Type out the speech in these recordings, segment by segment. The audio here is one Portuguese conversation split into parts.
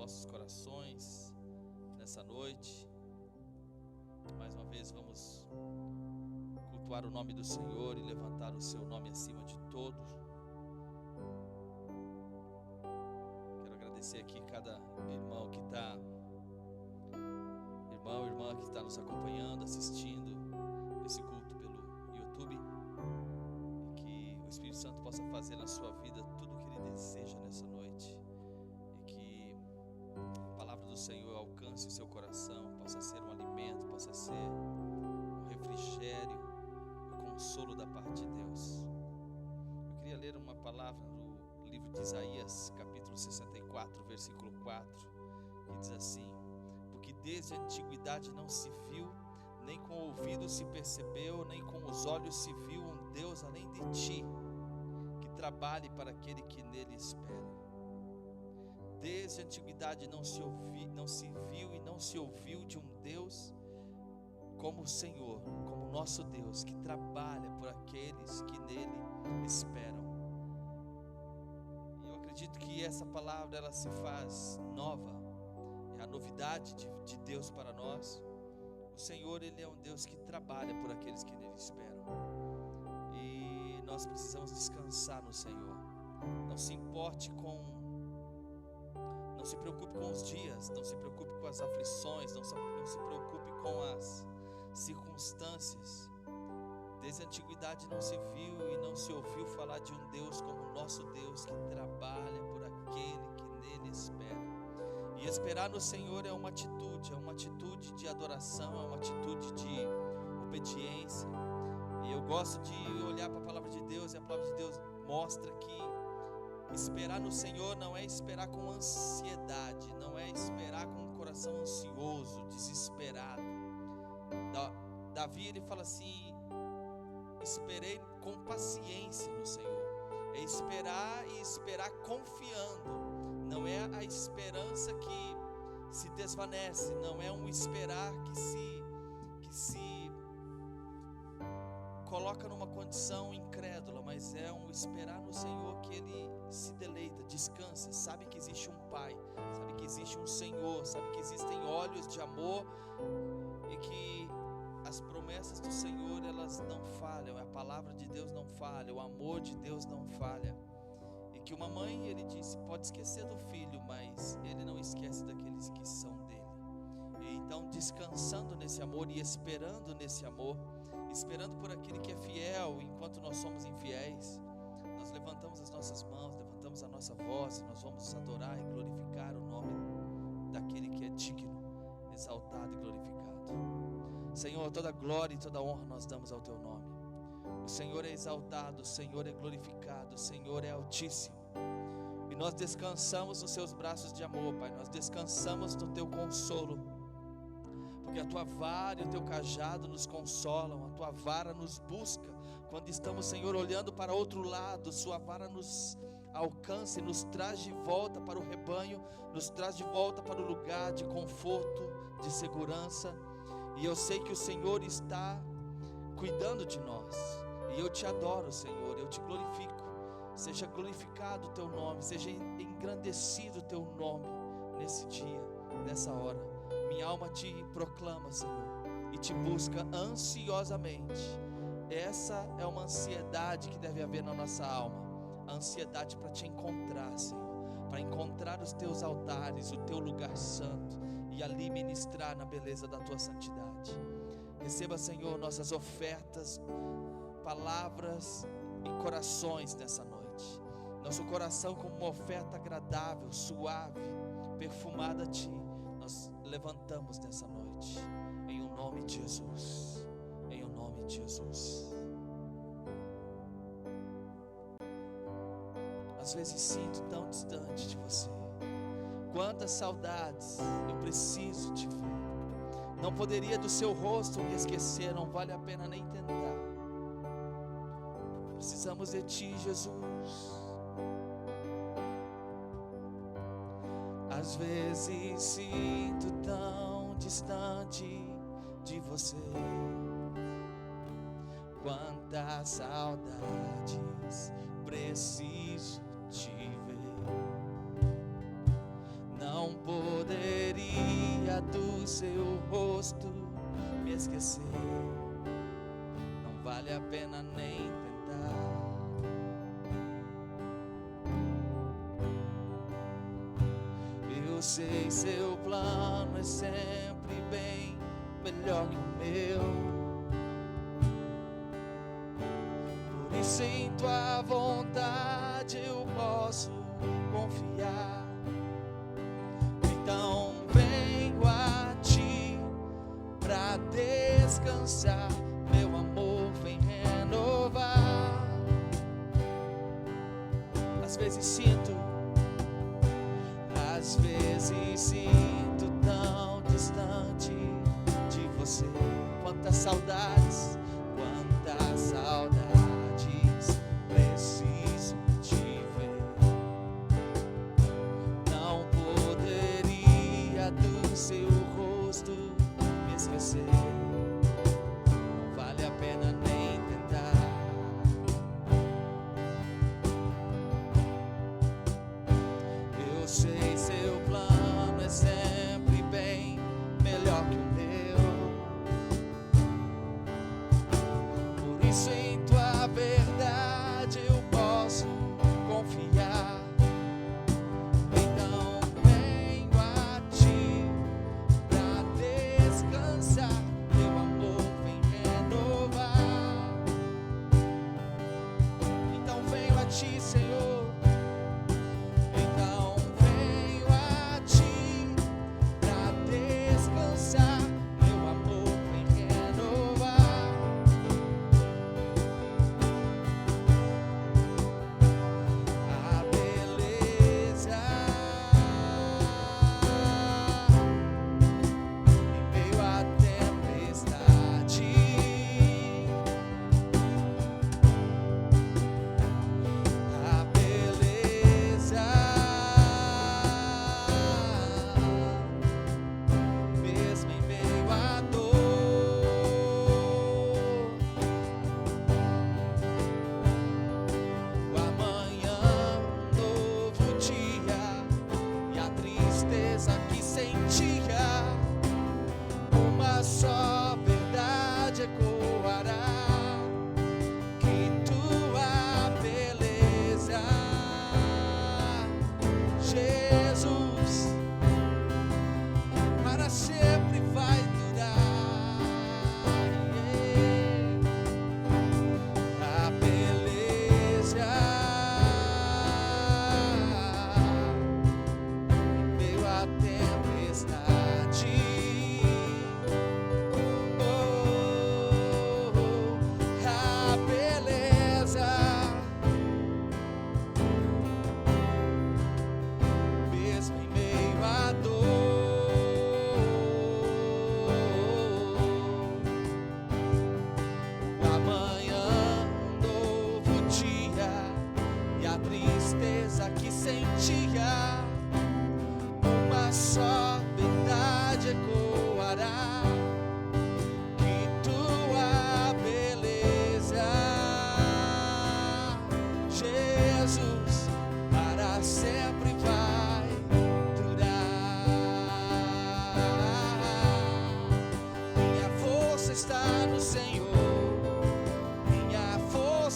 nossos corações nessa noite. Mais uma vez vamos cultuar o nome do Senhor e levantar o seu nome acima de todos. Quero agradecer aqui cada irmão que está, irmã que está nos acompanhando, assistindo esse culto pelo YouTube, e que o Espírito Santo possa fazer na sua vida tudo o que Ele deseja nessa noite, e que a palavra do Senhor alcance o seu coração, possa ser um alimento, possa ser um refrigério, um consolo da parte de Deus. Eu queria ler uma palavra no livro de Isaías, capítulo 64, versículo 4, que diz assim: porque desde a antiguidade não se viu, nem com o ouvido se percebeu, nem com os olhos se viu um Deus além de ti, que trabalhe para aquele que nele espera. Desde a antiguidade não se viu e não se ouviu de um Deus como o Senhor, como o nosso Deus, que trabalha por aqueles que nele esperam. E eu acredito que essa palavra ela se faz nova, é a novidade de Deus para nós. O Senhor, Ele é um Deus que trabalha por aqueles que nele esperam, e nós precisamos descansar no Senhor. Não se preocupe com os dias, não se preocupe com as aflições, não se preocupe com as circunstâncias. Desde a antiguidade não se viu e não se ouviu falar de um Deus como o nosso Deus, que trabalha por aquele que nele espera. E esperar no Senhor é uma atitude de adoração, é uma atitude de obediência. E eu gosto de olhar para a palavra de Deus, e a palavra de Deus mostra que esperar no Senhor não é esperar com ansiedade, não é esperar com um coração ansioso, desesperado. Davi, ele fala assim: esperei com paciência no Senhor. É esperar e esperar confiando. Não é a esperança que se desvanece, não é um esperar que se coloca numa condição incrédula, mas é um esperar no Senhor que Ele se deleita, descansa, sabe que existe um Pai, sabe que existe um Senhor, sabe que existem olhos de amor, e que as promessas do Senhor elas não falham, a palavra de Deus não falha, o amor de Deus não falha. E que uma mãe, ele disse, pode esquecer do filho, mas ele não esquece daqueles que são dele. E então, descansando nesse amor e esperando nesse amor, esperando por aquele que é fiel enquanto nós somos infiéis, nós levantamos as nossas mãos, levantamos a nossa voz, e nós vamos adorar e glorificar o nome daquele que é digno, exaltado e glorificado. Senhor, toda glória e toda honra nós damos ao teu nome. O Senhor é exaltado, o Senhor é glorificado, o Senhor é altíssimo. E nós descansamos nos seus braços de amor, Pai. Nós descansamos no teu consolo, porque a tua vara e o teu cajado nos consolam, a tua vara nos busca. Quando estamos, Senhor, olhando para outro lado, sua vara nos alcança e nos traz de volta para o rebanho, nos traz de volta para o lugar de conforto, de segurança. E eu sei que o Senhor está cuidando de nós, e eu te adoro, Senhor, eu te glorifico. Seja glorificado o teu nome, seja engrandecido o teu nome nesse dia, nessa hora. Minha alma te proclama, Senhor, e te busca ansiosamente. Essa é uma ansiedade que deve haver na nossa alma, a ansiedade para te encontrar, Senhor, para encontrar os teus altares, o teu lugar santo, e ali ministrar na beleza da tua santidade. Receba, Senhor, nossas ofertas, palavras e corações nessa noite. Nosso coração como uma oferta agradável, suave, perfumada a ti, nós levantamos nessa noite, em o nome de Jesus, em o nome de Jesus. Às vezes sinto tão distante de você, quantas saudades, eu preciso te ver. Não poderia do seu rosto me esquecer, não vale a pena nem tentar. Precisamos de ti, Jesus. Às vezes sinto tão distante de você, quantas saudades, preciso te ver. Não poderia poderia do seu rosto me esquecer. Não vale a pena nem tentar. Eu sei, seu plano é sempre bem melhor que o meu. Por isso em tua vontade eu posso confiar. Então venho a ti pra descansar. Meu amor vem renovar. Às vezes sinto tão distante de você. Quantas saudades, preciso te ver. Não poderia do seu rosto me esquecer. Não vale a pena nem tentar. Eu sei, seu plano é sempre bem melhor que o meu. Por isso em tua verdade eu posso confiar. Então venho a ti pra descansar. Meu amor vem renovar. Então venho a ti, Senhor.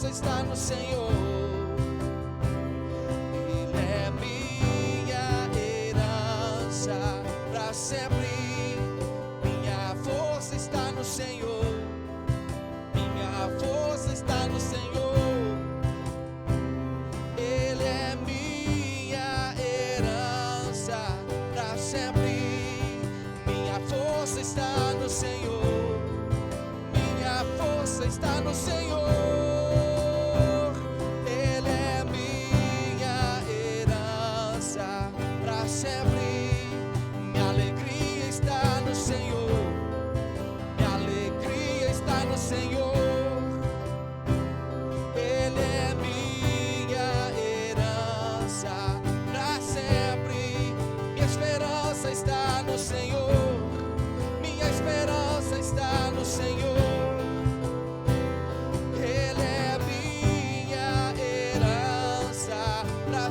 Está no Senhor. Ele é minha herança para sempre. Minha força está no Senhor. Minha força está no Senhor. Ele é minha herança para sempre. Minha força está no Senhor. Minha força está no Senhor.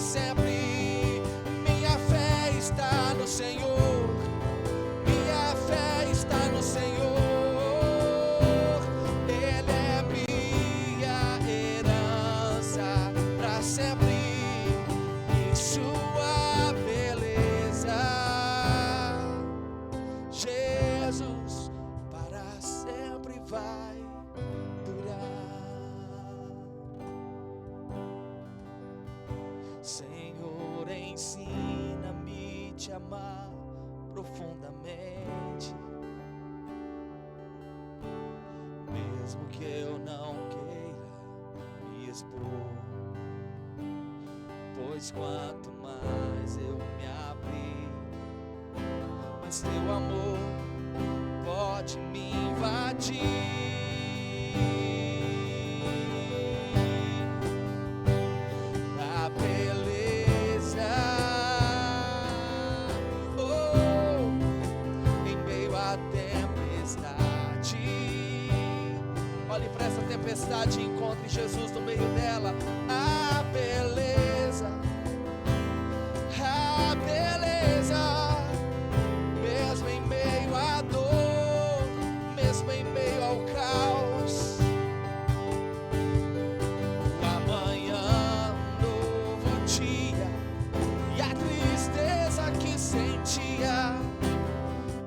Sempre minha fé está no Senhor. profundamente. Mesmo que eu não queira me expor, pois quanto mais eu me abrir, mais teu amor pode me invadir. A beleza, oh, em meio à tempestade. Olhe para essa tempestade e encontre Jesus no meio dela. A beleza, mesmo em meio à dor, mesmo em meio ao caos. O amanhã, um novo dia, e a tristeza que sentia,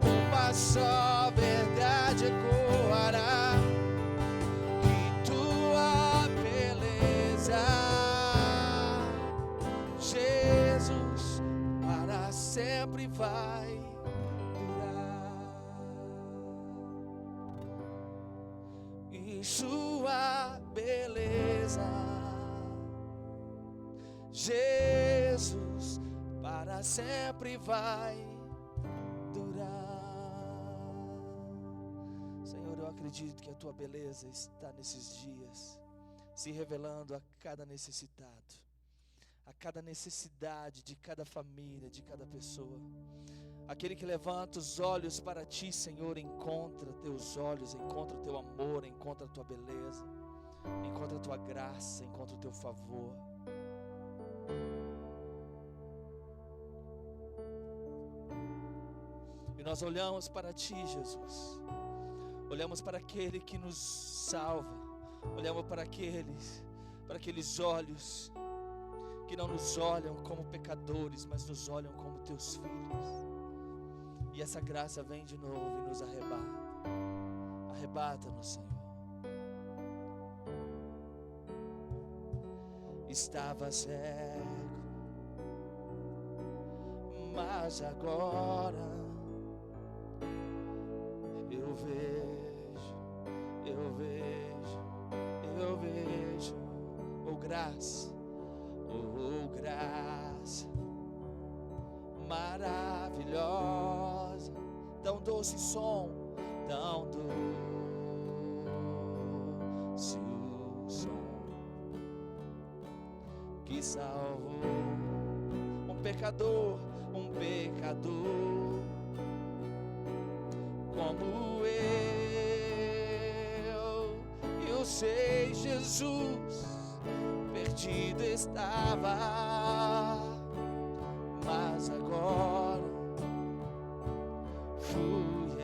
uma só verdade ecoará: que tua beleza, Jesus, para sempre vai durar. Em sua beleza, Jesus, para sempre vai durar. Senhor, eu acredito que a tua beleza está nesses dias se revelando a cada necessitado, a cada necessidade de cada família, de cada pessoa. Aquele que levanta os olhos para ti, Senhor, encontra teus olhos, encontra o teu amor, encontra a tua beleza, encontra a tua graça, encontra o teu favor. E nós olhamos para ti, Jesus, olhamos para aquele que nos salva, olhamos para aqueles olhos que não nos olham como pecadores, mas nos olham como teus filhos. E essa graça vem de novo e nos arrebata. Arrebata-nos, Senhor. Estava cego, mas agora eu vejo, oh graça, maravilhosa, tão doce som, tão doce o som que salvou um pecador como eu sei, Jesus, perdido estava, mas agora fui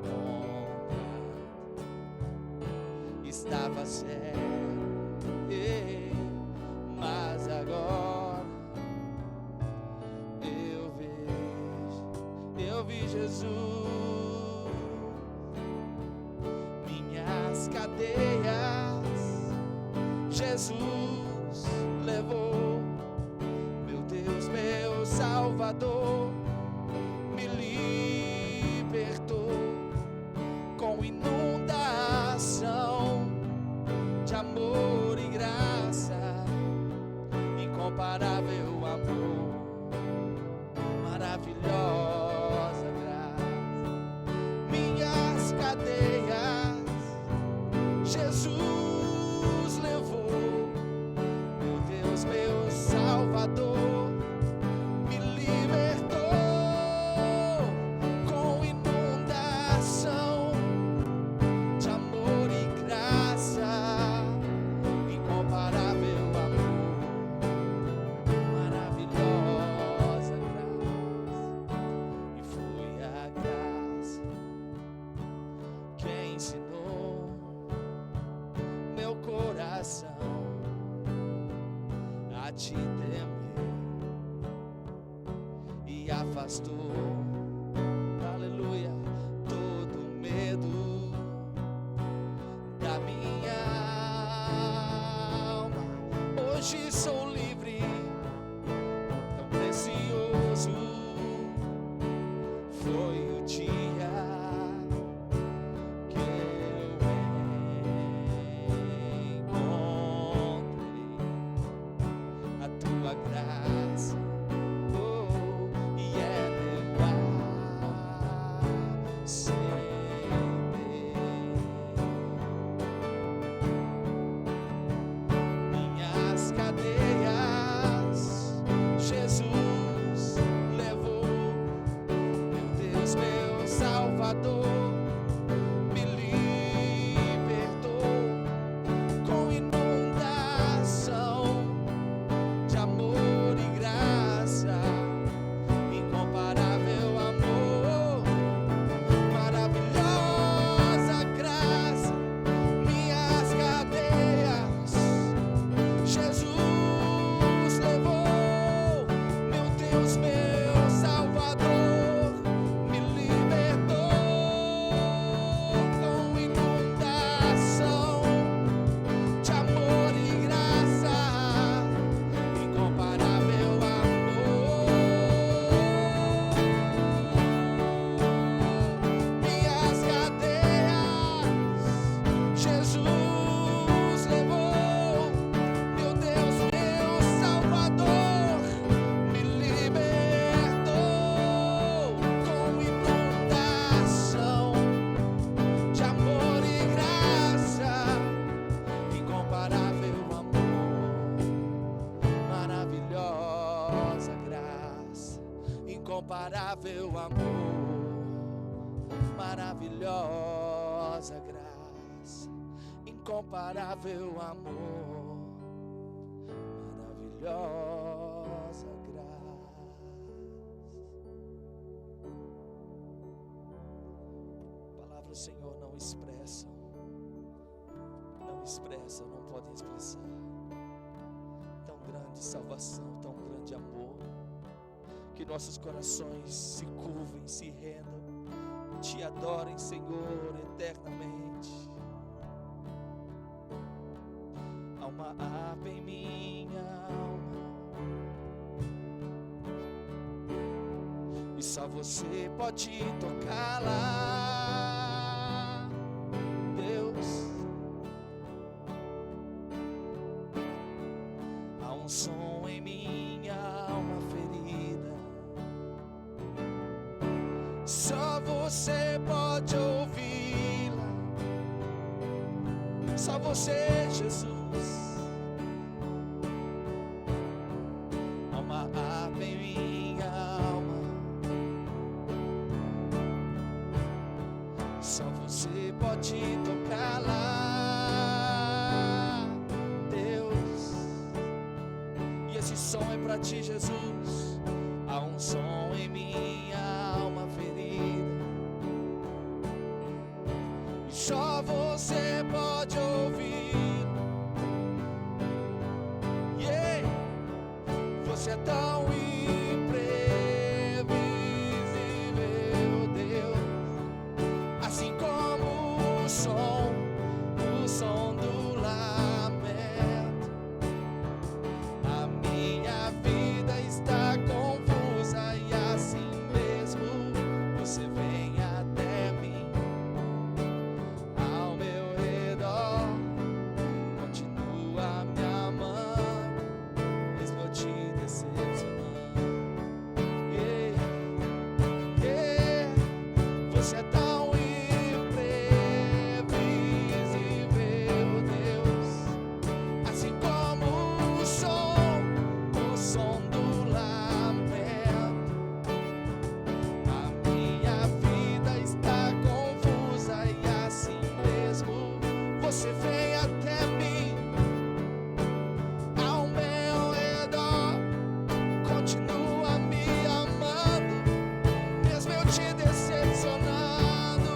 encontrado. Estava cego, mas agora eu vi Jesus. Minhas cadeias Jesus levou, meu Deus, meu Salvador, me libertou com inundação de amor e graça, incomparável amor, maravilhosa graça. Minhas cadeias Jesus levou, meu Deus, meu Salvador, me libertou com inundação de amor e graça, incomparável amor, maravilhosa graça. E foi a graça que ensinou meu coração a te temer e afastou, aleluia, todo medo da minha alma. Hoje sou livre, tão precioso Incomparável amor, maravilhosa graça, incomparável amor, maravilhosa graça. Palavras do Senhor não expressam, não podem expressar tão grande salvação, tão grande amor. Que nossos corações se curvem, se rendam, te adorem, Senhor, eternamente. Há uma harpa em minha alma, e só você pode tocá-la, Deus. Há um som em minha alma ferida, só você pode ouvi-la, só você, Jesus. Há uma harpa em minha alma, só você pode tocá-la, Deus. E esse som é pra ti, Jesus. Há um som em minha alma ferida, e só você pode ouvir. Yeah. Você é tão imprevisível, Deus, assim como o som do lamento. A minha vida está confusa e assim mesmo você vem até mim. Ao meu redor continua me amando, mesmo eu te decepcionando. Yeah, yeah. Você é tão imprevisível, Deus, assim como o som do lamento. A minha vida está confusa e assim mesmo você vem até mim. Ao meu redor continua me amando, mesmo eu te decepcionando.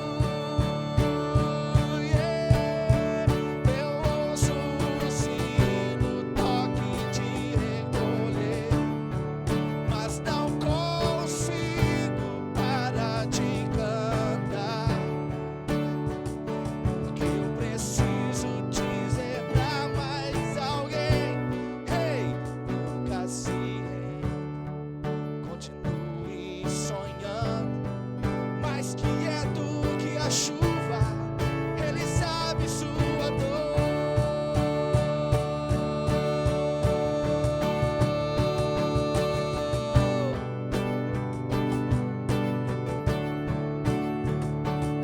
Yeah. Eu ouço o sino, toque de recolher, mas não consigo parar de cantar, porque eu preciso dizer pra mais alguém: hey, nunca se renda, continue sonhando, mais quieto que a chuva, Ele sabe sua dor.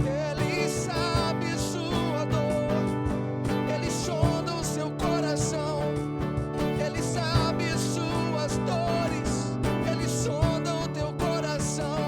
Ele sabe sua dor, Ele sonda o seu coração, Ele sabe suas dores, Ele sonda o teu coração.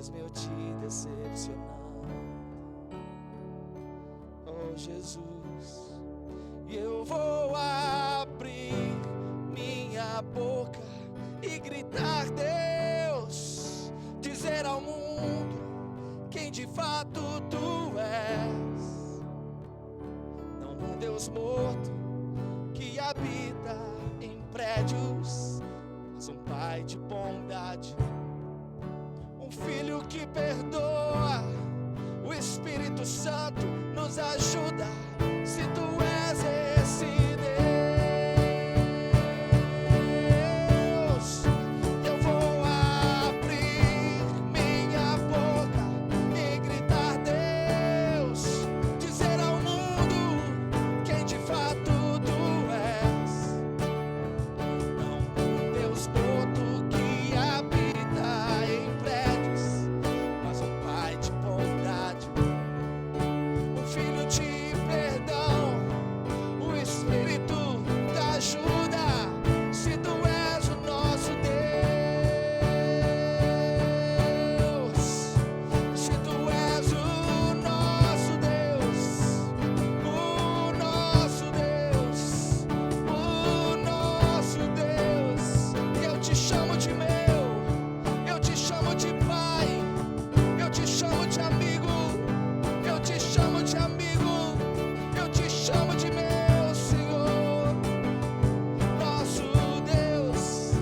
mesmo eu te decepcionar. Oh Jesus, e eu vou abrir minha boca e gritar: Deus, dizer ao mundo quem de fato tu és. Não um Deus morto que habita em prédios, mas um Pai de bondade, um Filho que perdoa. O Espírito Santo nos ajuda, se tu és esse Deus. Eu vou abrir minha boca e gritar: Deus, dizer ao mundo quem de fato tu és. Não um Deus morto que habita em prédios, mas um Pai de bondade, um Filho de perdão, o Espírito da ajuda, se tu és o nosso Deus, se tu és o nosso Deus, o nosso Deus, o nosso Deus. Eu te chamo de meu, eu te chamo de Pai, eu te chamo de amigo, eu te chamo de amigo, eu te chamo de meu Senhor. Nosso Deus,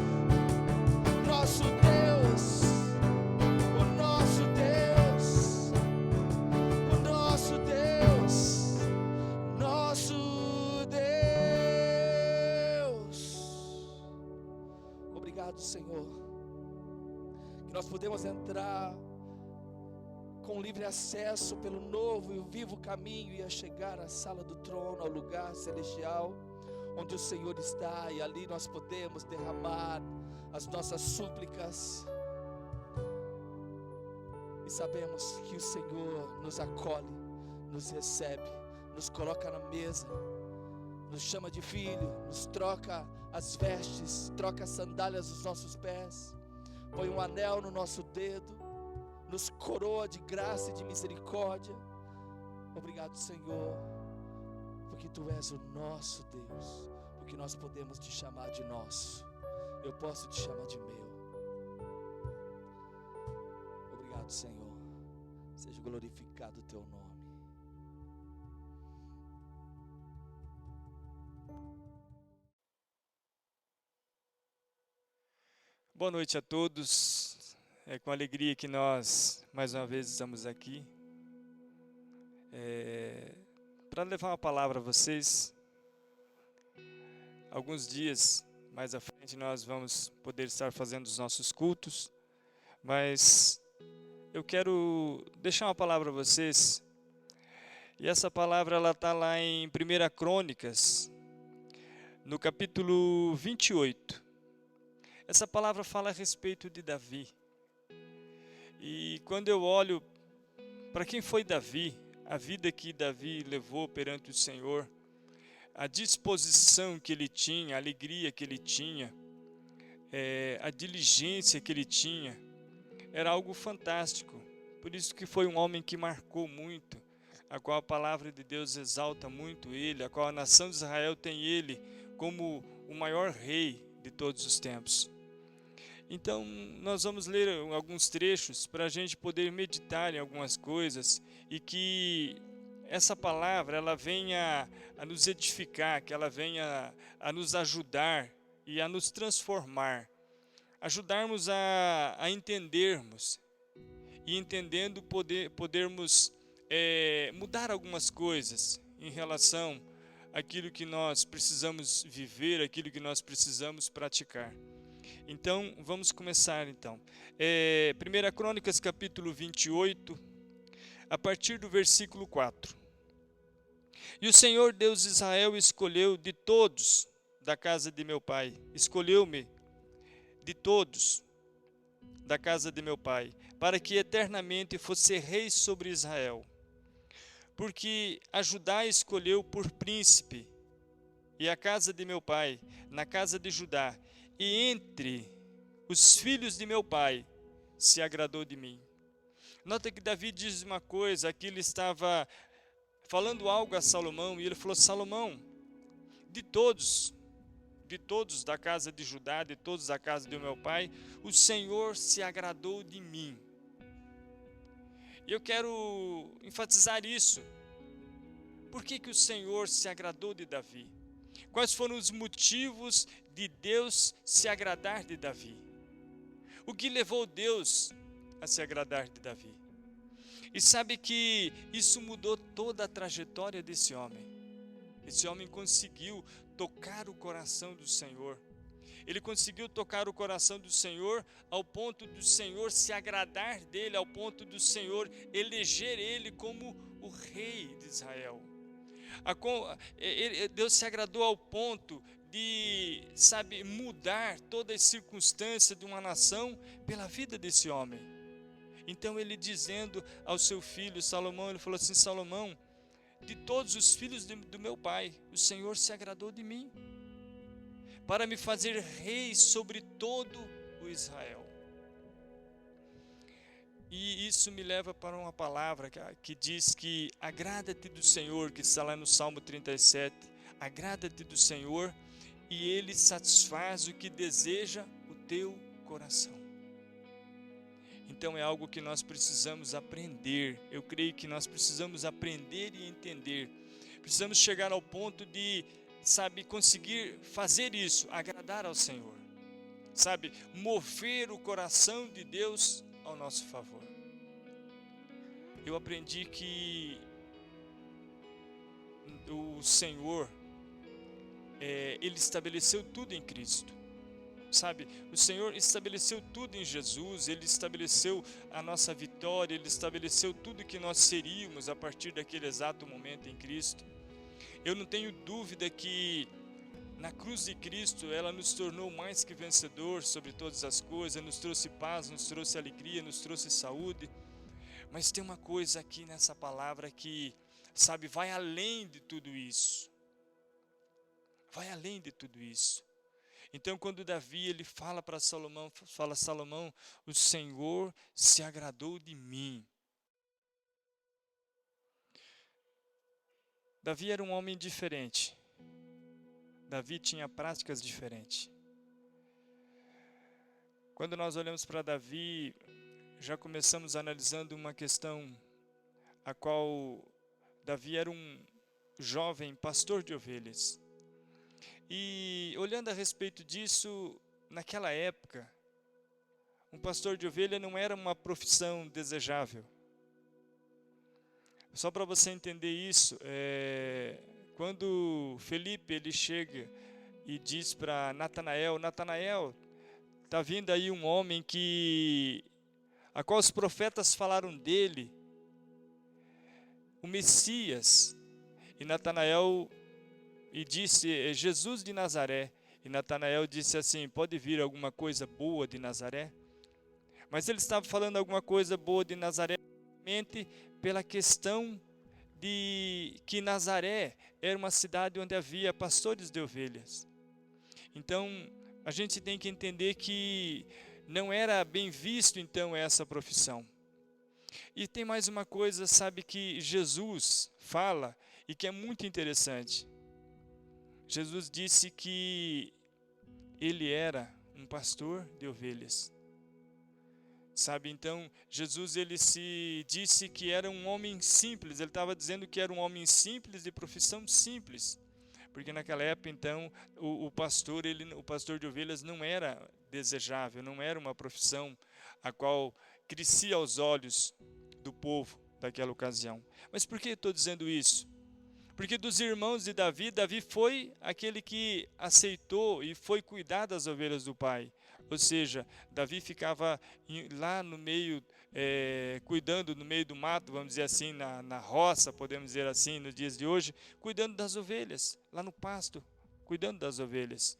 nosso Deus, o nosso Deus, o nosso Deus, nosso Deus. Obrigado, Senhor, que nós podemos entrar com livre acesso pelo novo e o vivo caminho e a chegar à sala do trono, ao lugar celestial onde o Senhor está, e ali nós podemos derramar as nossas súplicas, e sabemos que o Senhor nos acolhe, nos recebe, nos coloca na mesa, nos chama de filho, nos troca as vestes, troca as sandálias dos nossos pés, põe um anel no nosso dedo, nos coroa de graça e de misericórdia. Obrigado, Senhor, porque tu és o nosso Deus, porque nós podemos te chamar de nosso. Eu posso te chamar de meu. Obrigado, Senhor. Seja glorificado o teu nome. Boa noite a todos. É com alegria que nós, mais uma vez, estamos aqui para levar uma palavra a vocês. Alguns dias mais à frente nós vamos poder estar fazendo os nossos cultos, mas eu quero deixar uma palavra a vocês, e essa palavra ela está lá em 1 Crônicas, no capítulo 28. Essa palavra fala a respeito de Davi. E quando eu olho para quem foi Davi, a vida que Davi levou perante o Senhor, a disposição que ele tinha, a alegria que ele tinha, a diligência que ele tinha, era algo fantástico. Por isso que foi um homem que marcou muito, a qual a palavra de Deus exalta muito ele, a qual a nação de Israel tem ele como o maior rei de todos os tempos. Então, nós vamos ler alguns trechos para a gente poder meditar em algumas coisas e que essa palavra ela venha a nos edificar, que ela venha a nos ajudar e a nos transformar, ajudarmos a entendermos e entendendo podermos mudar algumas coisas em relação àquilo que nós precisamos viver, aquilo que nós precisamos praticar. Então, vamos começar então. 1 Crônicas capítulo 28, a partir do versículo 4. E o Senhor Deus de Israel escolheu de todos da casa de meu pai, escolheu-me de todos da casa de meu pai, para que eternamente fosse rei sobre Israel. Porque a Judá escolheu por príncipe, e a casa de meu pai, na casa de Judá, e entre os filhos de meu pai, se agradou de mim. Nota que Davi diz uma coisa, aqui ele estava falando algo a Salomão, e ele falou: Salomão, de todos da casa de Judá, de todos da casa do meu pai, o Senhor se agradou de mim. E eu quero enfatizar isso. Por que o Senhor se agradou de Davi? Quais foram os motivos de Deus se agradar de Davi? O que levou Deus a se agradar de Davi? E sabe que isso mudou toda a trajetória desse homem. Esse homem conseguiu tocar o coração do Senhor. Ele conseguiu tocar o coração do Senhor ao ponto do Senhor se agradar dele, ao ponto do Senhor eleger ele como o rei de Israel. Deus se agradou ao ponto de, mudar toda a circunstância de uma nação pela vida desse homem. Então ele dizendo ao seu filho Salomão, ele falou assim: Salomão, de todos os filhos do meu pai, o Senhor se agradou de mim, para me fazer rei sobre todo o Israel. E isso me leva para uma palavra que diz que agrada-te do Senhor, que está lá no Salmo 37, agrada-te do Senhor e Ele satisfaz o que deseja o teu coração. Então é algo que nós precisamos aprender, eu creio que nós precisamos aprender e entender, precisamos chegar ao ponto de, conseguir fazer isso, agradar ao Senhor, mover o coração de Deus ao nosso favor. Eu aprendi que o Senhor, Ele estabeleceu tudo em Cristo. O Senhor estabeleceu tudo em Jesus, Ele estabeleceu a nossa vitória, Ele estabeleceu tudo que nós seríamos a partir daquele exato momento em Cristo. Eu não tenho dúvida que na cruz de Cristo ela nos tornou mais que vencedor sobre todas as coisas, nos trouxe paz, nos trouxe alegria, nos trouxe saúde. Mas tem uma coisa aqui nessa palavra que, vai além de tudo isso. Vai além de tudo isso. Então, quando Davi ele fala para Salomão, Salomão, o Senhor se agradou de mim. Davi era um homem diferente. Davi tinha práticas diferentes. Quando nós olhamos para Davi, já começamos analisando uma questão a qual Davi era um jovem pastor de ovelhas. E olhando a respeito disso, naquela época, um pastor de ovelha não era uma profissão desejável. Só para você entender isso, quando Felipe ele chega e diz para Natanael, está vindo aí um homem a qual os profetas falaram dele, o Messias, e Natanael e disse, Jesus de Nazaré. E Natanael disse assim, pode vir alguma coisa boa de Nazaré? Mas ele estava falando alguma coisa boa de Nazaré somente pela questão de que Nazaré era uma cidade onde havia pastores de ovelhas. Então, a gente tem que entender que não era bem visto então essa profissão. E tem mais uma coisa, que Jesus fala e que é muito interessante. Jesus disse que ele era um pastor de ovelhas. Então, Jesus ele se disse que era um homem simples, ele estava dizendo que era um homem simples, de profissão simples. Porque naquela época, então, o pastor de ovelhas não era desejável, não era uma profissão a qual crescia aos olhos do povo daquela ocasião. Mas por que estou dizendo isso? Porque dos irmãos de Davi, Davi foi aquele que aceitou e foi cuidar das ovelhas do pai. Ou seja, Davi ficava lá no meio, cuidando no meio do mato, vamos dizer assim, na roça, podemos dizer assim, nos dias de hoje, cuidando das ovelhas, lá no pasto, cuidando das ovelhas.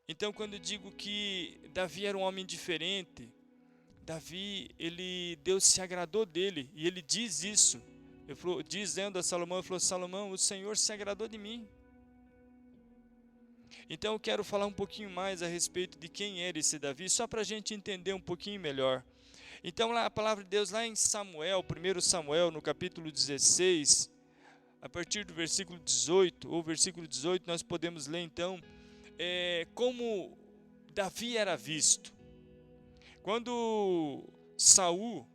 Então, quando eu digo que Davi era um homem diferente, Deus se agradou dele, e ele diz isso. Ele falou, dizendo a Salomão, ele falou, Salomão, o Senhor se agradou de mim. Então eu quero falar um pouquinho mais a respeito de quem era esse Davi, só para a gente entender um pouquinho melhor. Então lá a palavra de Deus, lá em Samuel, 1 Samuel, no capítulo 16, a partir do versículo 18, ou versículo 18, nós podemos ler então, como Davi era visto. Quando Saul,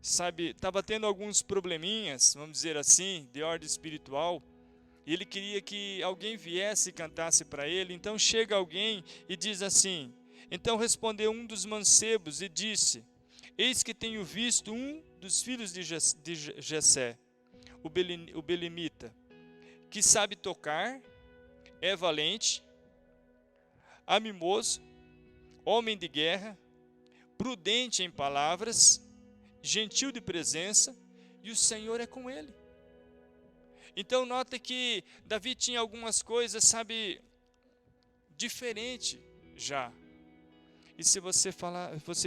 estava tendo alguns probleminhas, vamos dizer assim, de ordem espiritual, e ele queria que alguém viesse e cantasse para ele. Então chega alguém e diz assim: então respondeu um dos mancebos e disse: eis que tenho visto um dos filhos de Jessé, o belemita, que sabe tocar, é valente, animoso, homem de guerra, prudente em palavras, gentil de presença, e o Senhor é com ele. Então nota que Davi tinha algumas coisas, diferente já. E se você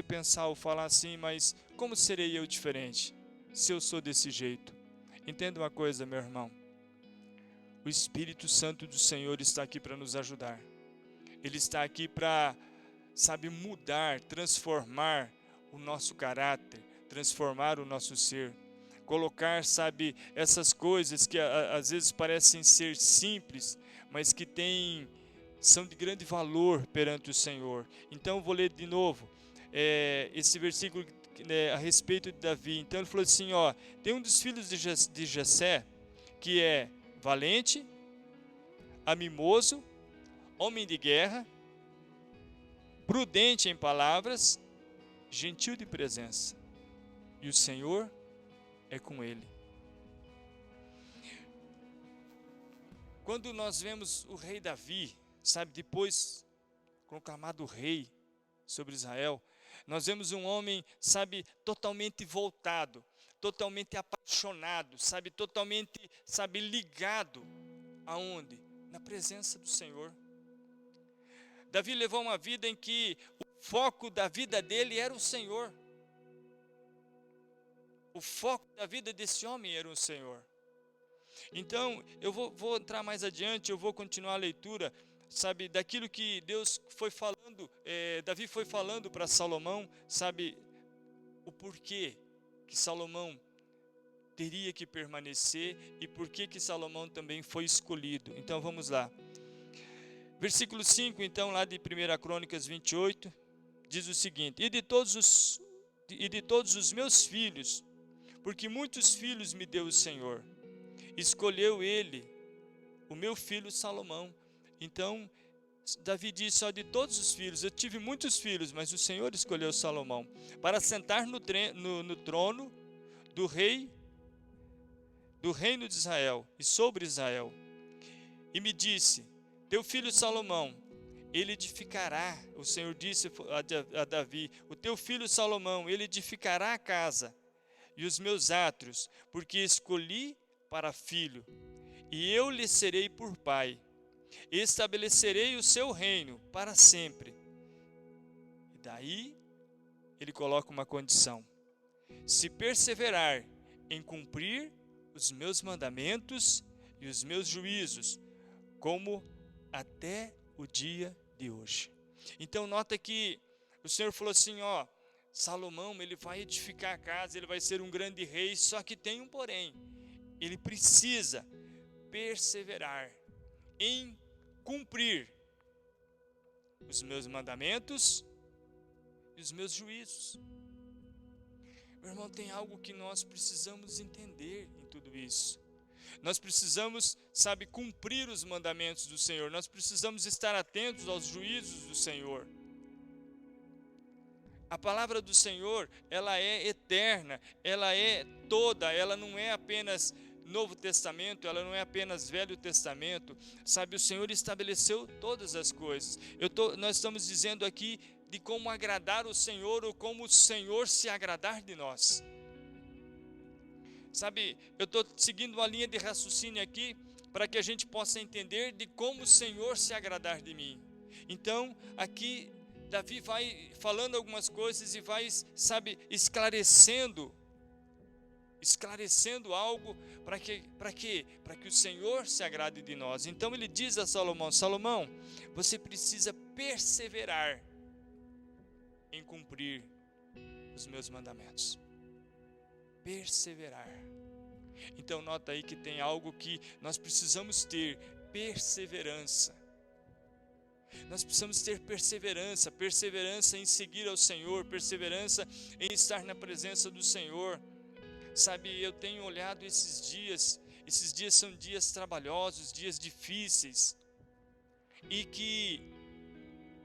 pensar ou falar assim, mas como serei eu diferente se eu sou desse jeito? Entenda uma coisa, meu irmão. O Espírito Santo do Senhor está aqui para nos ajudar. Ele está aqui para, mudar, transformar o nosso caráter, transformar o nosso ser. Colocar, essas coisas que às vezes parecem ser simples, mas que são de grande valor perante o Senhor. Então, vou ler de novo esse versículo a respeito de Davi. Então, ele falou assim, tem um dos filhos de Jessé, que é valente, animoso, homem de guerra, prudente em palavras, gentil de presença. E o Senhor é com ele. Quando nós vemos o rei Davi, depois proclamado rei sobre Israel, nós vemos um homem, totalmente voltado, totalmente apaixonado, totalmente, ligado aonde? Na presença do Senhor. Davi levou uma vida em que o foco da vida dele era o Senhor. O foco da vida desse homem era o Senhor. Então, eu vou entrar mais adiante, eu vou continuar a leitura, daquilo que Deus foi falando, Davi foi falando para Salomão, o porquê que Salomão teria que permanecer e porquê que Salomão também foi escolhido. Então, vamos lá. Versículo 5, então, lá de 1 Crônicas 28, diz o seguinte: e de todos os meus filhos, porque muitos filhos me deu o Senhor, escolheu ele, o meu filho Salomão. Então, Davi disse, de todos os filhos, eu tive muitos filhos, mas o Senhor escolheu Salomão, para sentar no trono do reino de Israel, e sobre Israel. E me disse, teu filho Salomão, ele edificará, o Senhor disse a Davi, o teu filho Salomão, ele edificará a casa, e os meus átrios, porque escolhi para filho, e eu lhe serei por pai, e estabelecerei o seu reino para sempre. E daí, ele coloca uma condição: se perseverar em cumprir os meus mandamentos e os meus juízos, como até o dia de hoje. Então, nota que o Senhor falou assim, Salomão, ele vai edificar a casa, ele vai ser um grande rei, só que tem um porém, ele precisa perseverar em cumprir os meus mandamentos e os meus juízos. Meu irmão, tem algo que nós precisamos entender em tudo isso. Nós precisamos, cumprir os mandamentos do Senhor, nós precisamos estar atentos aos juízos do Senhor. A palavra do Senhor, ela é eterna, ela é toda, ela não é apenas Novo Testamento, ela não é apenas Velho Testamento, o Senhor estabeleceu todas as coisas. Nós estamos dizendo aqui de como agradar o Senhor, ou como o Senhor se agradar de nós. Eu estou seguindo uma linha de raciocínio aqui, para que a gente possa entender de como o Senhor se agradar de mim. Então, aqui, Davi vai falando algumas coisas e vai, esclarecendo algo para que o Senhor se agrade de nós. Então ele diz a Salomão: Salomão, você precisa perseverar em cumprir os meus mandamentos. Perseverar. Então nota aí que tem algo que nós precisamos ter: perseverança. Nós precisamos ter perseverança, perseverança em seguir ao Senhor, perseverança em estar na presença do Senhor. Sabe, eu tenho olhado esses dias são dias trabalhosos, dias difíceis, e que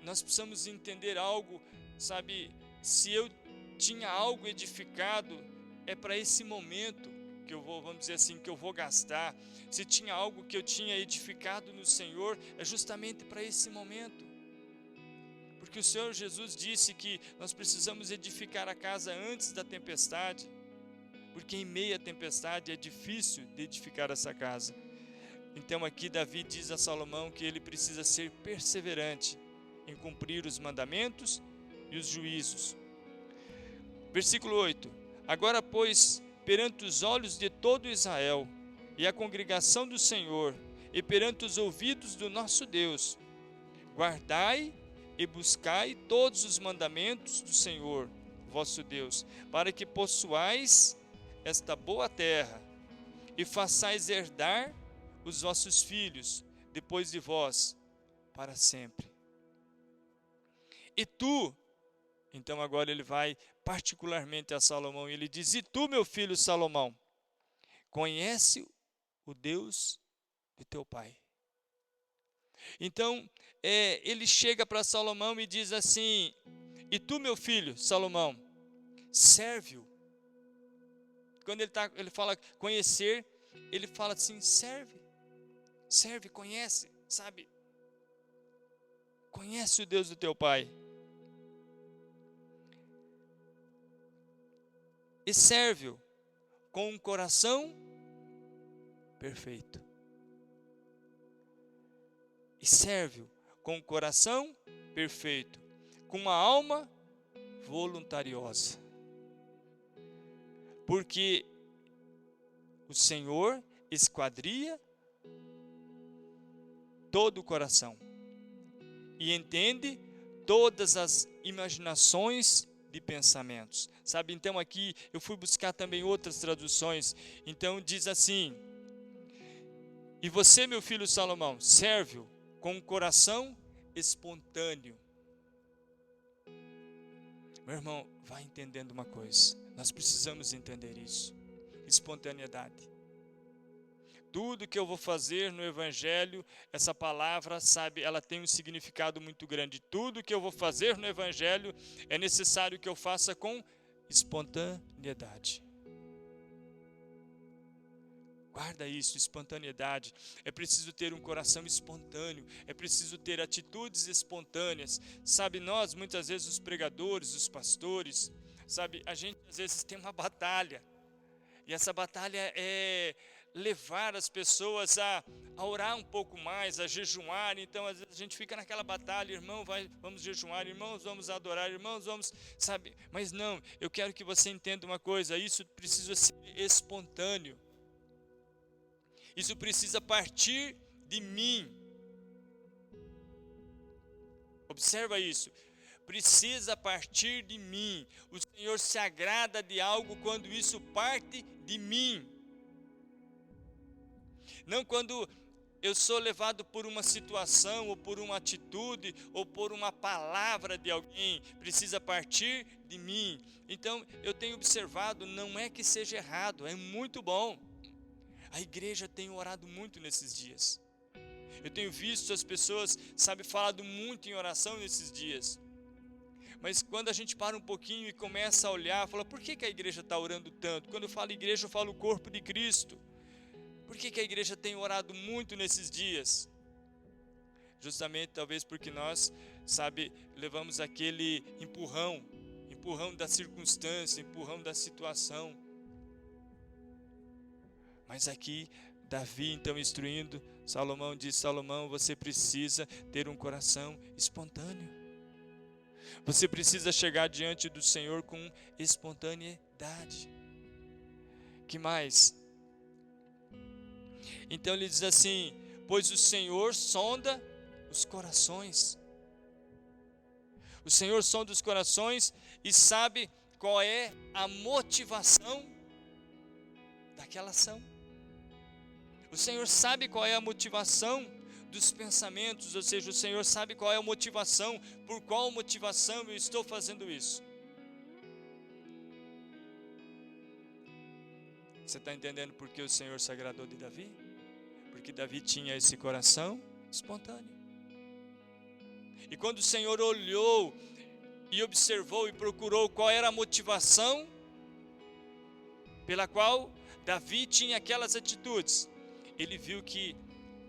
nós precisamos entender algo, sabe, se eu tinha algo edificado, é para esse momento que eu vou, vamos dizer assim, que eu vou gastar. Se tinha algo que eu tinha edificado no Senhor, é justamente para esse momento. Porque o Senhor Jesus disse que nós precisamos edificar a casa antes da tempestade, porque em meio à tempestade é difícil de edificar essa casa. Então aqui Davi diz a Salomão que ele precisa ser perseverante em cumprir os mandamentos e os juízos. Versículo 8: Agora, pois, perante os olhos de todo Israel e a congregação do Senhor, e perante os ouvidos do nosso Deus, guardai e buscai todos os mandamentos do Senhor, vosso Deus, para que possuais esta boa terra, e façais herdar os vossos filhos depois de vós, para sempre. E tu, então agora ele vai particularmente a Salomão, e ele diz: E tu, meu filho Salomão, conhece o Deus de teu pai. Então, ele chega para Salomão e diz assim: E tu, meu filho Salomão, serve-o. Quando ele fala conhecer, ele fala assim: serve, conhece, sabe? Conhece o Deus do teu pai. E serve-o com um coração perfeito. E serve-o com um coração perfeito, com uma alma voluntariosa. Porque o Senhor esquadria todo o coração e entende todas as imaginações de pensamentos. Sabe, então aqui eu fui buscar também outras traduções. Então diz assim: E você, meu filho Salomão, serve-o com um coração espontâneo. Meu irmão, vai entendendo uma coisa. Nós precisamos entender isso. Espontaneidade. Tudo que eu vou fazer no Evangelho, essa palavra, sabe, ela tem um significado muito grande. Tudo que eu vou fazer no Evangelho é necessário que eu faça com espontaneidade. Guarda isso, espontaneidade. É preciso ter um coração espontâneo, é preciso ter atitudes espontâneas. Sabe, nós, muitas vezes, os pregadores, os pastores, sabe, a gente às vezes tem uma batalha. E essa batalha é levar as pessoas a orar um pouco mais, a jejuar. Então, às vezes a gente fica naquela batalha: irmão, vamos jejuar, irmãos, vamos adorar, irmãos, vamos, sabe? Mas não, eu quero que você entenda uma coisa: isso precisa ser espontâneo. Isso precisa partir de mim. Observa isso. Precisa partir de mim. O Senhor se agrada de algo quando isso parte de mim. Não quando eu sou levado por uma situação, ou por uma atitude, ou por uma palavra de alguém. Precisa partir de mim. Então, eu tenho observado, não é que seja errado, é muito bom. A igreja tem orado muito nesses dias. Eu tenho visto as pessoas, sabe, falado muito em oração nesses dias. Mas quando a gente para um pouquinho e começa a olhar, fala: por que a igreja está orando tanto? Quando eu falo igreja, eu falo o corpo de Cristo. Por que a igreja tem orado muito nesses dias? Justamente talvez porque nós, sabe, levamos aquele empurrão da circunstância, empurrão da situação. Mas aqui, Davi, então, instruindo Salomão, diz: Salomão, você precisa ter um coração espontâneo. Você precisa chegar diante do Senhor com espontaneidade. Que mais? Então ele diz assim: pois o Senhor sonda os corações. O Senhor sonda os corações e sabe qual é a motivação daquela ação. O Senhor sabe qual é a motivação dos pensamentos, ou seja, o Senhor sabe qual é a motivação, por qual motivação eu estou fazendo isso. Você está entendendo por que o Senhor se agradou de Davi? Porque Davi tinha esse coração espontâneo. E quando o Senhor olhou e observou e procurou qual era a motivação pela qual Davi tinha aquelas atitudes, ele viu que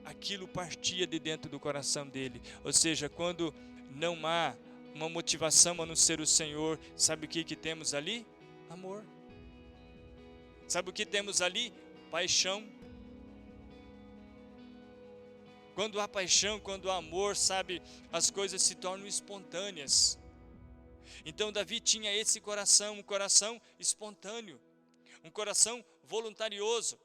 aquilo partia de dentro do coração dele. Ou seja, quando não há uma motivação a não ser o Senhor, sabe o que temos ali? Amor. Sabe o que temos ali? Paixão. Quando há paixão, quando há amor, sabe, as coisas se tornam espontâneas. Então Davi tinha esse coração, um coração espontâneo, um coração voluntarioso,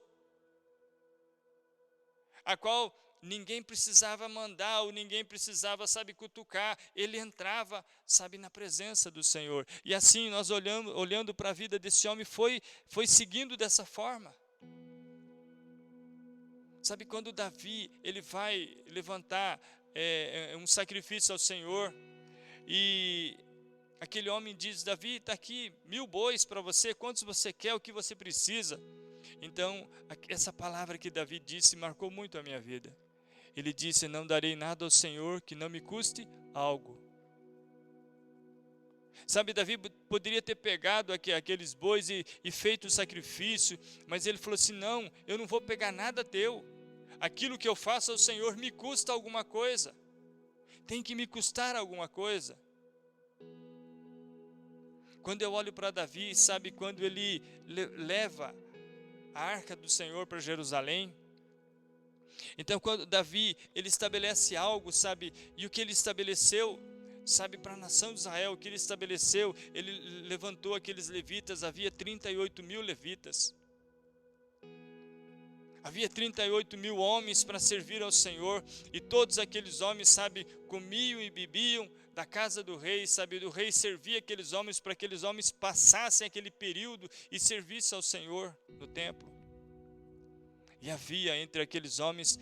a qual ninguém precisava mandar, ou ninguém precisava, sabe, cutucar. Ele entrava, sabe, na presença do Senhor. E assim, nós olhando para a vida desse homem, foi seguindo dessa forma. Sabe, quando Davi, ele vai levantar um sacrifício ao Senhor, e aquele homem diz: Davi, está aqui 1000 bois para você, quantos você quer, o que você precisa? Então, essa palavra que Davi disse marcou muito a minha vida. Ele disse: não darei nada ao Senhor que não me custe algo. Sabe, Davi poderia ter pegado aqueles bois e feito o sacrifício, mas ele falou assim: não, eu não vou pegar nada teu. Aquilo que eu faço ao Senhor me custa alguma coisa. Tem que me custar alguma coisa. Quando eu olho para Davi, sabe, quando ele leva a arca do Senhor para Jerusalém, então quando Davi, ele estabelece algo, sabe, e o que ele estabeleceu, sabe, para a nação de Israel, o que ele estabeleceu, ele levantou aqueles levitas, havia 38.000 levitas, havia 38.000 homens para servir ao Senhor, e todos aqueles homens, sabe, comiam e bebiam da casa do rei, sabe, o rei servia aqueles homens para que aqueles homens passassem aquele período e servissem ao Senhor no templo. E havia entre aqueles homens,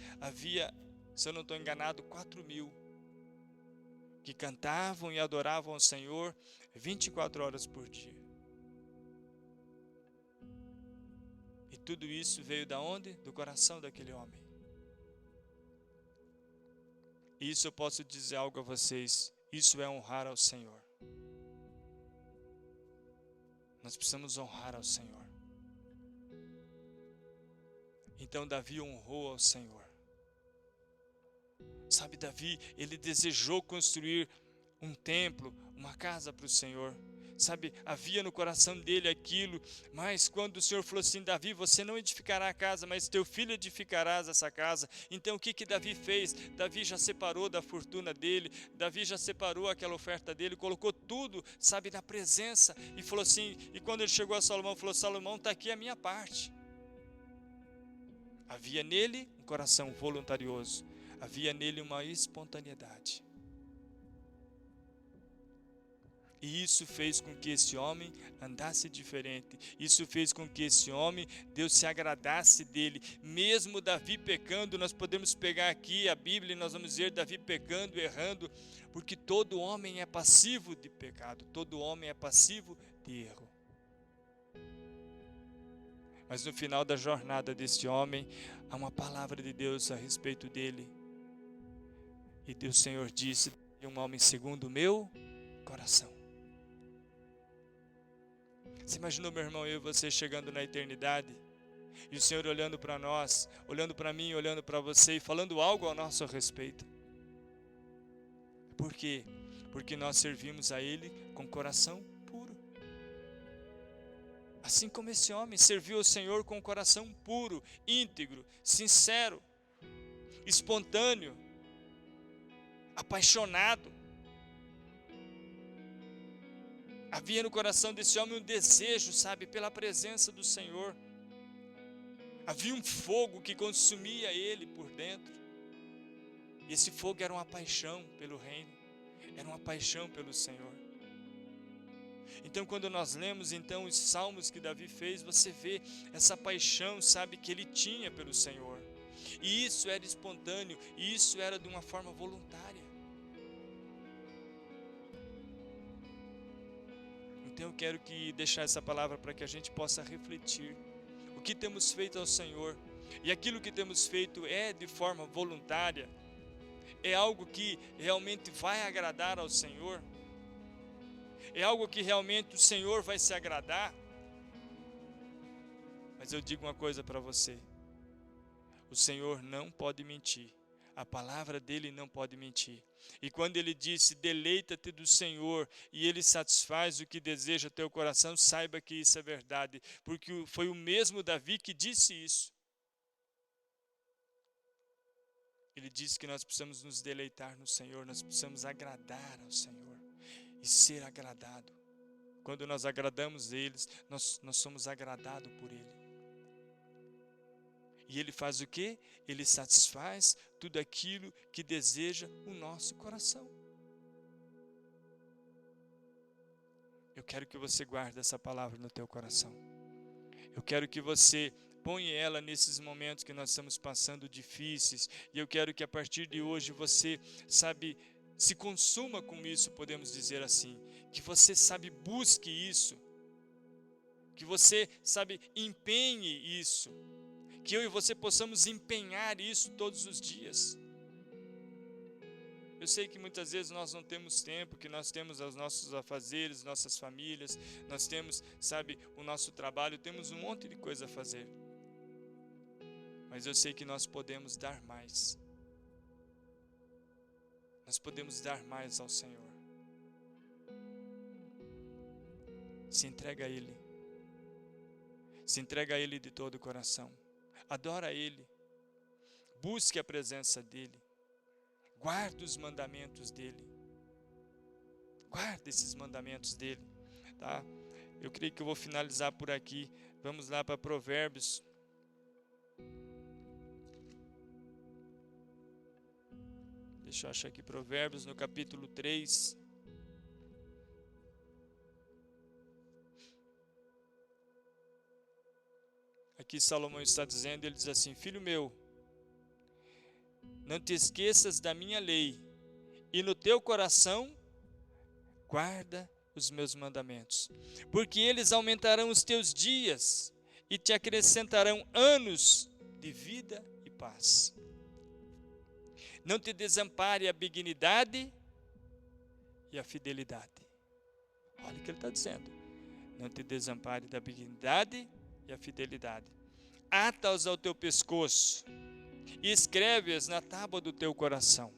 se eu não estou enganado, 4.000 que cantavam e adoravam ao Senhor 24 horas por dia. E tudo isso veio da onde? Do coração daquele homem. E isso eu posso dizer algo a vocês, isso é honrar ao Senhor. Nós precisamos honrar ao Senhor. Então Davi honrou ao Senhor. Sabe, Davi, ele desejou construir um templo, uma casa para o Senhor. Sabe, havia no coração dele aquilo, mas quando o Senhor falou assim: Davi, você não edificará a casa, mas teu filho edificarás essa casa. Então o que Davi fez? Davi já separou da fortuna dele, Davi já separou aquela oferta dele, colocou tudo, sabe, na presença, e falou assim, e quando ele chegou a Salomão, falou: Salomão, está aqui a minha parte. Havia nele um coração voluntarioso, havia nele uma espontaneidade. E isso fez com que esse homem andasse diferente. Isso fez com que esse homem, Deus se agradasse dele. Mesmo Davi pecando, nós podemos pegar aqui a Bíblia e nós vamos ver Davi pecando, errando, porque todo homem é passivo de pecado, todo homem é passivo de erro. Mas no final da jornada desse homem, há uma palavra de Deus a respeito dele. E o Senhor disse: um homem segundo o meu coração. Você imaginou, meu irmão, eu e você chegando na eternidade, e o Senhor olhando para nós, olhando para mim, olhando para você e falando algo ao nosso respeito? Por quê? Porque nós servimos a Ele com coração puro. Assim como esse homem serviu ao Senhor com coração puro, íntegro, sincero, espontâneo, apaixonado. Havia no coração desse homem um desejo, sabe, pela presença do Senhor. Havia um fogo que consumia ele por dentro. E esse fogo era uma paixão pelo reino, era uma paixão pelo Senhor. Então, quando nós lemos então os salmos que Davi fez, você vê essa paixão, sabe, que ele tinha pelo Senhor. E isso era espontâneo, e isso era de uma forma voluntária. Então eu quero deixar essa palavra para que a gente possa refletir o que temos feito ao Senhor. E aquilo que temos feito é de forma voluntária? É algo que realmente vai agradar ao Senhor? É algo que realmente o Senhor vai se agradar? Mas eu digo uma coisa para você: o Senhor não pode mentir, a palavra dele não pode mentir. E quando ele disse, deleita-te do Senhor, e ele satisfaz o que deseja teu coração, saiba que isso é verdade, porque foi o mesmo Davi que disse isso. Ele disse que nós precisamos nos deleitar no Senhor, nós precisamos agradar ao Senhor e ser agradado. Quando nós agradamos eles, nós somos agradados por Ele. E Ele faz o quê? Ele satisfaz tudo aquilo que deseja o nosso coração. Eu quero que você guarde essa palavra no teu coração. Eu quero que você ponha ela nesses momentos que nós estamos passando difíceis. E eu quero que a partir de hoje você, sabe, se consuma com isso, podemos dizer assim. Que você, sabe, busque isso. Que você, sabe, empenhe isso. Que eu e você possamos empenhar isso todos os dias. Eu sei que muitas vezes nós não temos tempo, que nós temos os nossos afazeres, nossas famílias, nós temos, sabe, o nosso trabalho, temos um monte de coisa a fazer. Mas eu sei que nós podemos dar mais. Nós podemos dar mais ao Senhor. Se entrega a Ele. Se entrega a Ele de todo o coração. Adora Ele. Busque a presença dEle. Guarde os mandamentos dEle. Guarde esses mandamentos dEle. Tá? Eu creio que eu vou finalizar por aqui. Vamos lá para Provérbios. Deixa eu achar aqui Provérbios no capítulo 3. Aqui Salomão está dizendo, ele diz assim: filho meu, não te esqueças da minha lei, e no teu coração guarda os meus mandamentos, porque eles aumentarão os teus dias e te acrescentarão anos de vida e paz. Não te desampare a benignidade e a fidelidade. Olha o que ele está dizendo. Não te desampare da benignidade e a fidelidade. Ata-os ao teu pescoço e escreve-as na tábua do teu coração.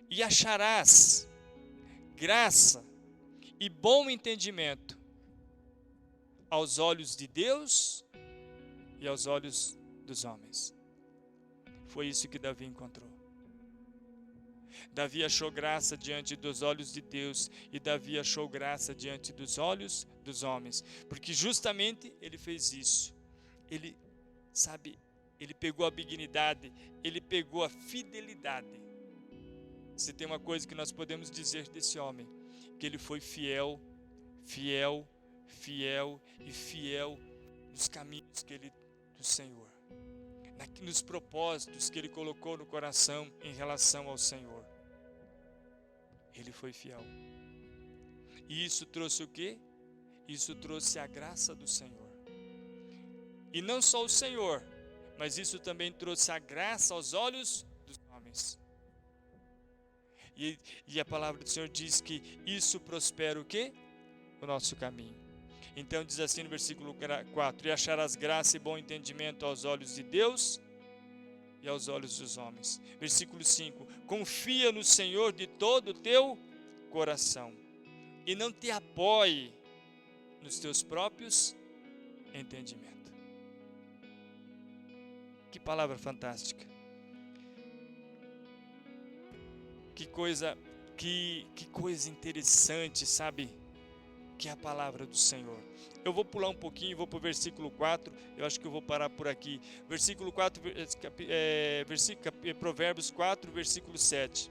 E acharás graça e bom entendimento aos olhos de Deus e aos olhos dos homens. Foi isso que Davi encontrou. Davi achou graça diante dos olhos de Deus e Davi achou graça diante dos olhos dos homens, porque justamente ele fez isso. Ele, sabe, ele pegou a benignidade, ele pegou a fidelidade. Se tem uma coisa que nós podemos dizer desse homem, que ele foi fiel nos caminhos do Senhor, nos propósitos que ele colocou no coração em relação ao Senhor. Ele foi fiel. E isso trouxe o quê? Isso trouxe a graça do Senhor. E não só o Senhor, mas isso também trouxe a graça aos olhos dos homens. E a palavra do Senhor diz que isso prospera o quê? O nosso caminho. Então diz assim no versículo 4: e acharás graça e bom entendimento aos olhos de Deus e aos olhos dos homens. Versículo 5: confia no Senhor de todo o teu coração e não te apoie nos teus próprios entendimentos. Que palavra fantástica. Que coisa interessante, sabe? Que é a palavra do Senhor. Eu vou pular um pouquinho, vou para o versículo 4, eu acho que eu vou parar por aqui. Versículo 4, Provérbios 4, versículo 7.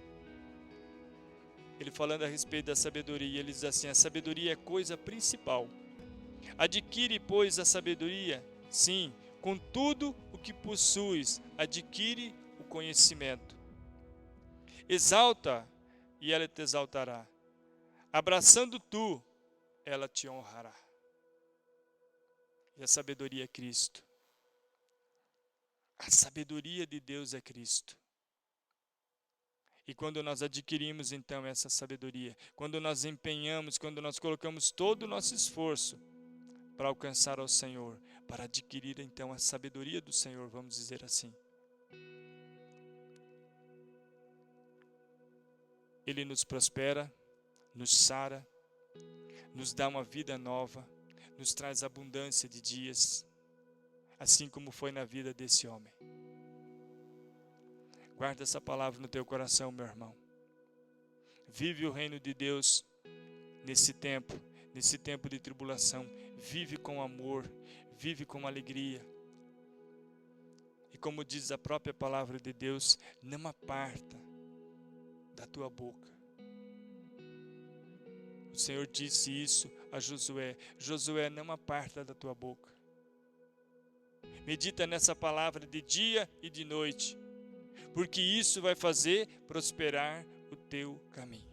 ele falando a respeito da sabedoria, ele diz assim: a sabedoria é coisa principal. Adquire, pois, a sabedoria, sim, com tudo o que possuis, adquire o conhecimento. Exalta, e ela te exaltará. Abraçando tu, ela te honrará. E a sabedoria é Cristo. A sabedoria de Deus é Cristo. E quando nós adquirimos então essa sabedoria, quando nós empenhamos, quando nós colocamos todo o nosso esforço para alcançar ao Senhor, para adquirir então a sabedoria do Senhor, vamos dizer assim, Ele nos prospera, nos sara, nos dá uma vida nova, nos traz abundância de dias, assim como foi na vida desse homem. Guarda essa palavra no teu coração, meu irmão. Vive o reino de Deus nesse tempo de tribulação. Vive com amor, vive com alegria. E como diz a própria palavra de Deus, não aparta da tua boca. O Senhor disse isso a Josué: Josué, não aparta da tua boca. Medita nessa palavra de dia e de noite, porque isso vai fazer prosperar o teu caminho.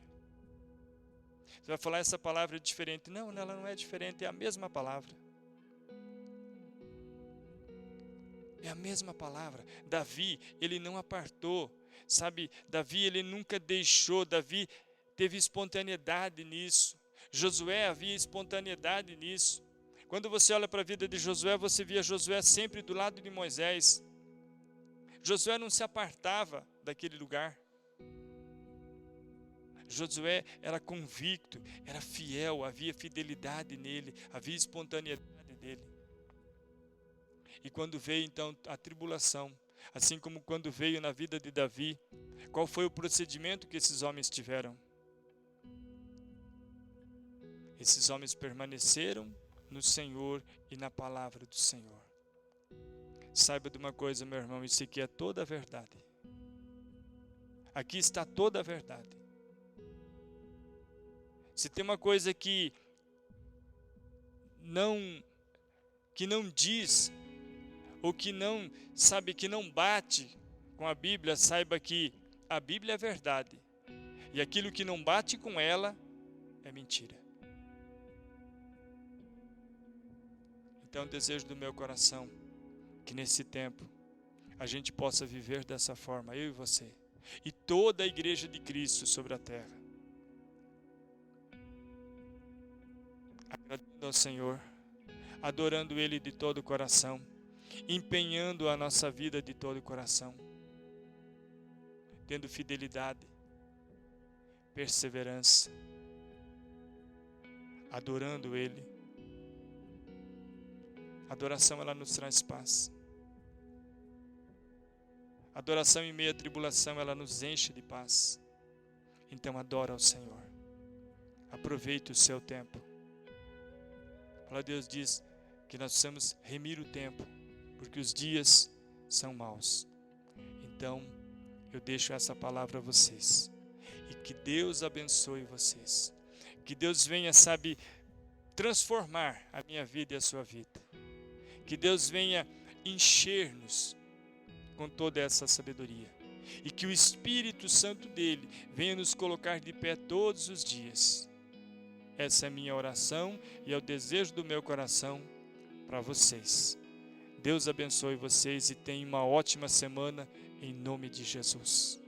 Você vai falar, essa palavra é diferente. Não, ela não é diferente, é a mesma palavra. É a mesma palavra. Davi, ele não apartou, sabe? Davi, ele nunca deixou. Davi teve espontaneidade nisso. Josué havia espontaneidade nisso. Quando você olha para a vida de Josué, você via Josué sempre do lado de Moisés. Josué não se apartava daquele lugar. Josué era convicto, era fiel, havia fidelidade nele, havia espontaneidade nele. E quando veio então a tribulação, assim como quando veio na vida de Davi, qual foi o procedimento que esses homens tiveram? Esses homens permaneceram no Senhor e na palavra do Senhor. Saiba de uma coisa, meu irmão, isso aqui é toda a verdade. Aqui está toda a verdade. Se tem uma coisa que não diz, ou que não, sabe, que não bate com a Bíblia, saiba que a Bíblia é verdade. E aquilo que não bate com ela é mentira. Então, o desejo do meu coração, que nesse tempo a gente possa viver dessa forma, eu e você, e toda a igreja de Cristo sobre a terra, agradando ao Senhor, adorando Ele de todo o coração, empenhando a nossa vida de todo o coração, tendo fidelidade, perseverança, adorando Ele. A adoração, ela nos traz paz. A adoração em meio à tribulação, ela nos enche de paz. Então adora ao Senhor. Aproveite o seu tempo. A palavra de Deus diz que nós precisamos remir o tempo, porque os dias são maus. Então, eu deixo essa palavra a vocês. E que Deus abençoe vocês. Que Deus venha, sabe, transformar a minha vida e a sua vida. Que Deus venha encher-nos com toda essa sabedoria. E que o Espírito Santo dele venha nos colocar de pé todos os dias. Essa é a minha oração e é o desejo do meu coração para vocês. Deus abençoe vocês e tenha uma ótima semana em nome de Jesus.